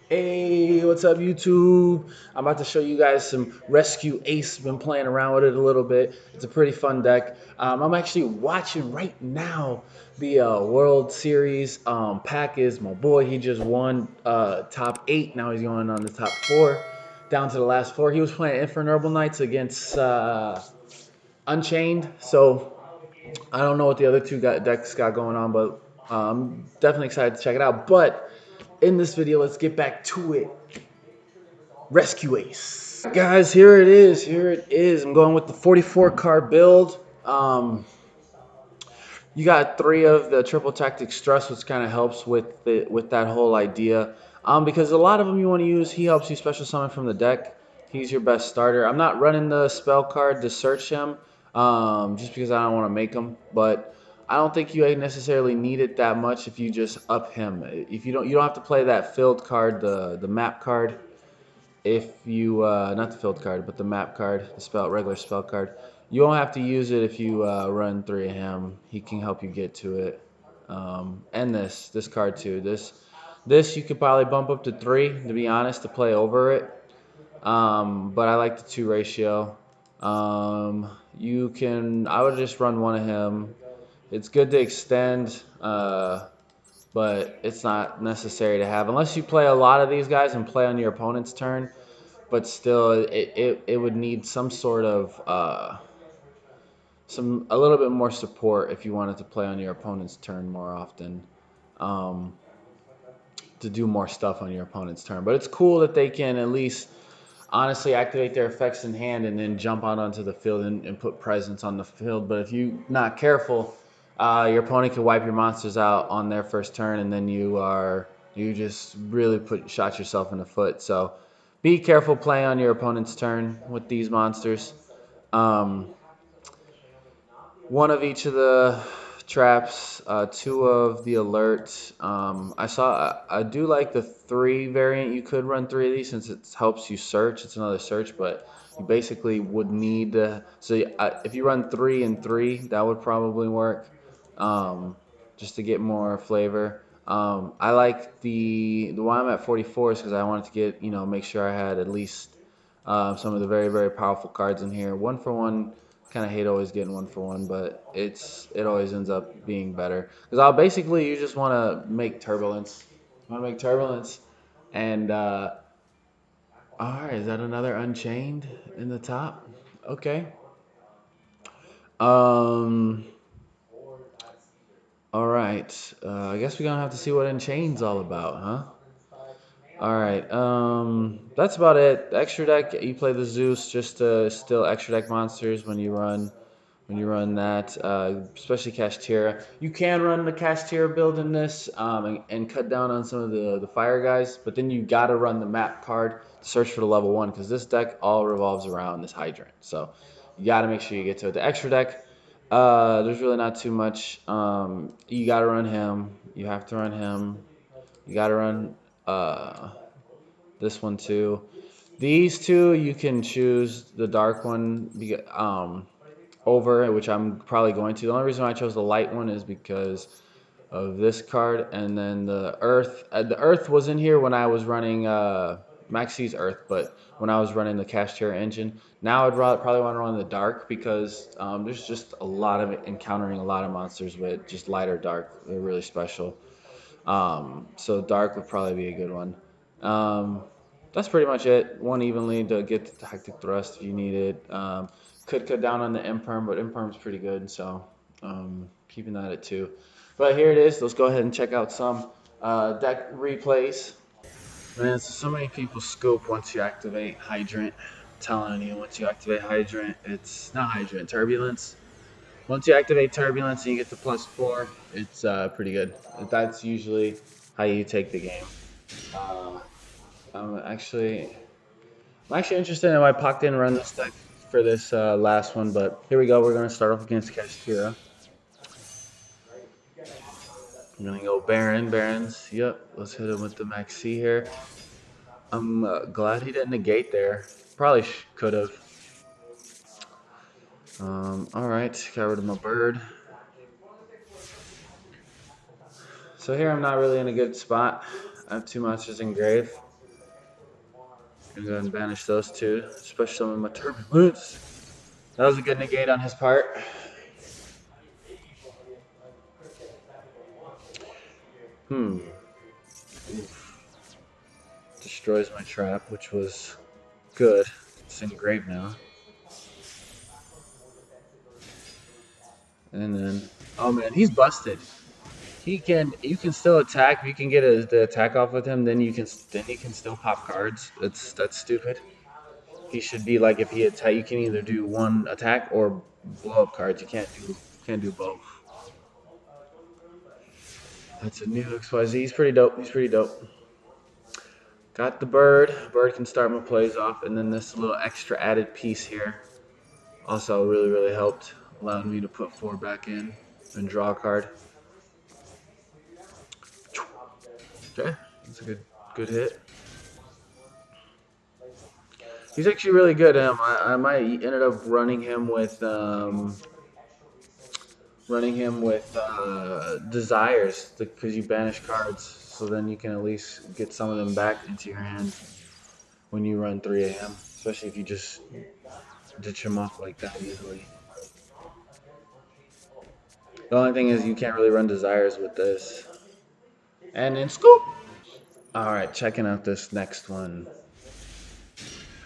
Hey, what's up, YouTube? I'm about to show you guys some Rescue Ace. Been playing around with it a little bit. It's a pretty fun deck. I'm actually watching right now the World Series. Pack is my boy. He just won top 8. Now he's going on the top 4, down to the last 4. He was playing Infernal Knights against Unchained. So I don't know what the other two decks got going on, but I'm definitely excited to check it out. But in this video, let's get back to it. Rescue Ace. Guys, here it is. Here it is. I'm going with the 44 card build. You got 3 of the triple tactic stress, which kind of helps with that whole idea. Because a lot of them you want to use, he helps you special summon from the deck. He's your best starter. I'm not running the spell card to search him, just because I don't want to make him. But I don't think you necessarily need it that much if you just up him. If you don't have to play that filled card, the map card. If you not the filled card, but the map card, the regular spell card, you won't have to use it if you run 3 of him. He can help you get to it. And this card too. This you could probably bump up to 3, to be honest, to play over it. But I like the 2 ratio. I would just run 1 of him. It's good to extend, but it's not necessary to have unless you play a lot of these guys and play on your opponent's turn. But still, it would need some sort of a little bit more support if you wanted to play on your opponent's turn more often, um, to do more stuff on your opponent's turn. But it's cool that they can at least honestly activate their effects in hand and then jump out onto the field and put presence on the field. But if you're not careful, your opponent can wipe your monsters out on their first turn, and then you just really shot yourself in the foot. So be careful playing on your opponent's turn with these monsters. Um, 1 of each of the traps, 2 of the alert. I do like the 3 variant. You could run 3 of these since it helps you search. It's another search, but you basically would need if you run 3 and 3, that would probably work, just to get more flavor. I like the why I'm at 44 is because I wanted to make sure I had at least some of the very, very powerful cards in here. 1 for 1. Kind of hate always getting 1 for 1, but it always ends up being better. Because you just want to make turbulence. You want to make turbulence, and all right, is that another Unchained in the top? Okay. Um. All right. I guess we're gonna have to see what Unchained's all about, huh? All right. That's about it. The extra deck, you play the Zeus just to steal extra deck monsters when you run that, especially Kashtira. You can run the Kashtira build in this, and cut down on some of the fire guys, but then you gotta run the map card to search for the level 1 because this deck all revolves around this hydrant. So you gotta make sure you get to it. The extra deck, there's really not too much. You gotta run him. You have to run him. You gotta run uh, this one too. These 2 you can choose the dark one. Over, which I'm probably going to. The only reason why I chose the light one is because of this card, and then the Earth. The Earth was in here when I was running Maxi's Earth, but when I was running the Kashtira engine. Now I'd probably want to run the Dark because there's just a lot of encountering a lot of monsters with just light or dark. They're really special. So Dark would probably be a good one. Um, that's pretty much it. 1 evenly to get the tactic thrust if you need it. Could cut down on the imperm, but imperm's pretty good, so keeping that at 2. But here it is. Let's go ahead and check out some deck replays. Man, so many people scope once you activate Hydrant. I'm telling you, once you activate Hydrant, it's not Hydrant, Turbulence. Once you activate Turbulence and you get the +4, it's pretty good. That's usually how you take the game. Uh, I'm actually interested in why Pac didn't run this deck for this last one, but here we go. We're gonna start off against Kashtira. I'm gonna go Baron. Barons. Yep. Let's hit him with the Maxi here. I'm glad he didn't negate there. Probably could have. All right. Got rid of my bird. So here I'm not really in a good spot. I have 2 monsters in grave. Gonna go ahead and banish those two. Special summon my Turbulence. That was a good negate on his part. Oof. Destroys my trap, which was good. It's in grave now. And then, oh man, he's busted. You can still attack. If you can get the attack off with him, then you can still pop cards. That's stupid. He should be like, if he attack, you can either do one attack or blow up cards. You can't do both. That's a new XYZ. He's pretty dope. He's pretty dope. Got the bird. Bird can start my plays off, and then this little extra added piece here also really helped, allowed me to put 4 back in and draw a card. Okay, that's a good hit. He's actually really good. I might ended up running him with desires, because you banish cards, so then you can at least get some of them back into your hand when you run 3 AM, especially if you just ditch him off like that easily. The only thing is you can't really run desires with this. And then scoop! Alright, checking out this next one.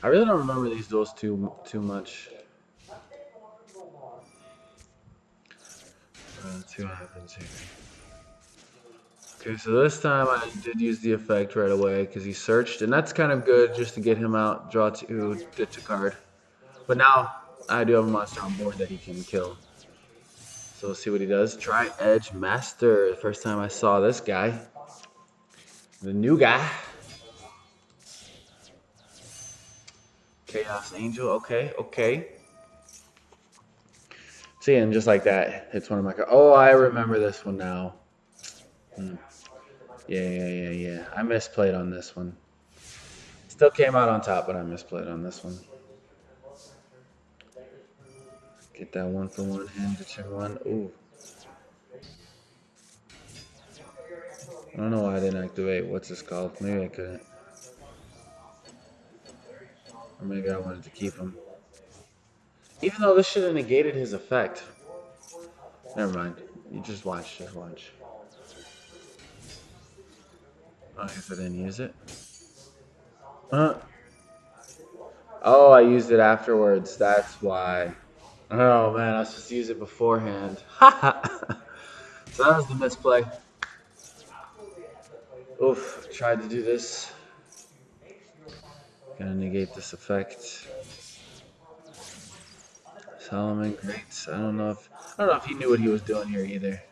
I really don't remember these duels too much. Let's see what happens here. Okay, so this time I did use the effect right away because he searched, and that's kind of good just to get him out, draw 2, ditch a card. But now I do have a monster on board that he can kill. So we'll see what he does. Try Edge Master. The first time I saw this guy. The new guy. Chaos Angel. Okay. See, and just like that, hits one of my cards. Oh, I remember this one now. Yeah. I misplayed on this one. Still came out on top, but I misplayed on this one. Get that 1 for 1 hand, ditch one. Ooh. I don't know why I didn't activate. What's this called? Maybe I couldn't. Or maybe I wanted to keep him. Even though this should have negated his effect. Never mind. You just watch. Oh, I guess I didn't use it. Oh, I used it afterwards. That's why. Oh man, I was supposed to use it beforehand. So that was the misplay. Oof, tried to do this. Gonna negate this effect. Solomon, great. I don't know if he knew what he was doing here either.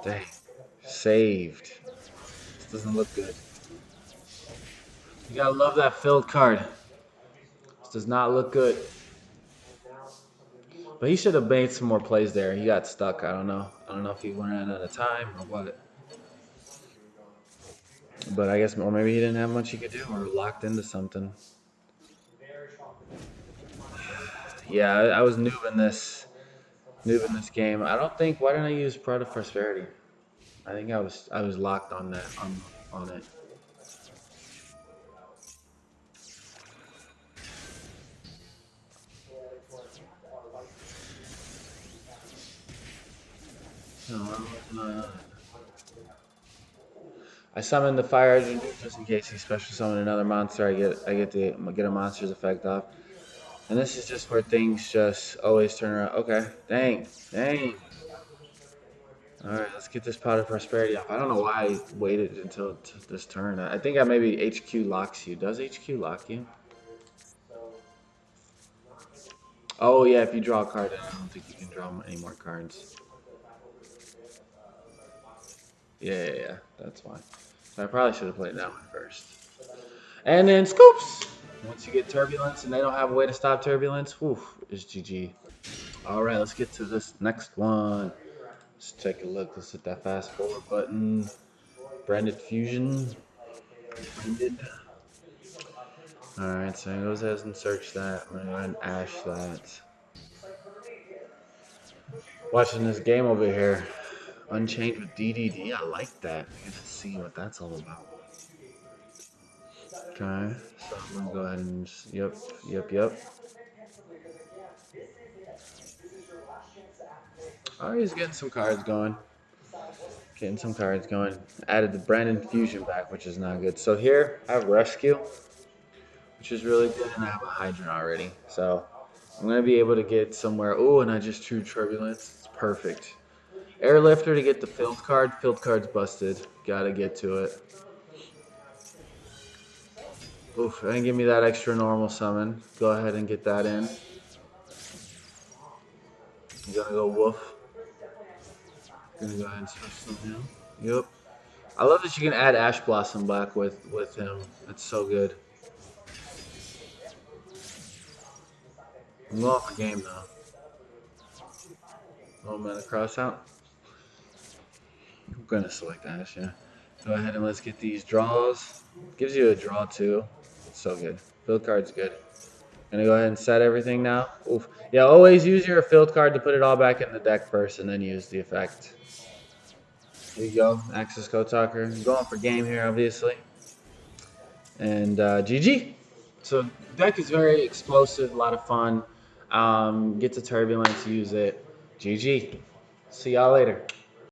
Dang. Saved. This doesn't look good. You gotta love that filled card. This does not look good. But he should have made some more plays there. He got stuck. I don't know. I don't know if he ran out of time or what. But I guess, or maybe he didn't have much he could do, or locked into something. Yeah, I was noob in this game. I don't think. Why didn't I use Pride of Prosperity? I think I was locked on that on it. No, I summoned the Fire Engine just in case he special summon another monster. I get a monster's effect off. And this is just where things just always turn around. Okay, dang. Alright, let's get this Pot of Prosperity off. I don't know why I waited until this turn. I think maybe HQ locks you. Does HQ lock you? Oh yeah, if you draw a card, I don't think you can draw any more cards. Yeah, that's fine. So I probably should have played that one first. And then scoops! Once you get Turbulence and they don't have a way to stop Turbulence, whew, it's GG. Alright, let's get to this next one. Let's take a look. Let's hit that fast forward button. Branded Fusion. Alright, so he goes ahead and search that. I'm going to go ahead and ash that. Watching this game over here. Unchained with DDD. I like that. I get to see what that's all about. Okay, so I'm gonna go ahead and just, yep. Oh, he's getting some cards going. Added the Brandon Fusion back, which is not good. So here I have Rescue, which is really good, and I have a Hydrant already. So I'm gonna be able to get somewhere. Oh, and I just drew Turbulence. It's perfect. Airlifter to get the Field card. Field card's busted. Gotta get to it. Oof, and give me that extra normal summon. Go ahead and get that in. I'm gonna go Woof. Gonna go ahead and switch something out. Yep. I love that you can add Ash Blossom back with him. That's so good. I'm going for game though. Oh man, a cross out. I'm gonna select Ash, yeah. Go ahead and let's get these draws. Gives you a draw too. It's so good. Field card's good. Gonna go ahead and set everything now. Oof. Yeah, always use your field card to put it all back in the deck first and then use the effect. There you go. Access Code Talker. Going for game here, obviously. And GG. So deck is very explosive, a lot of fun. Get to Turbulence, use it. GG. See y'all later.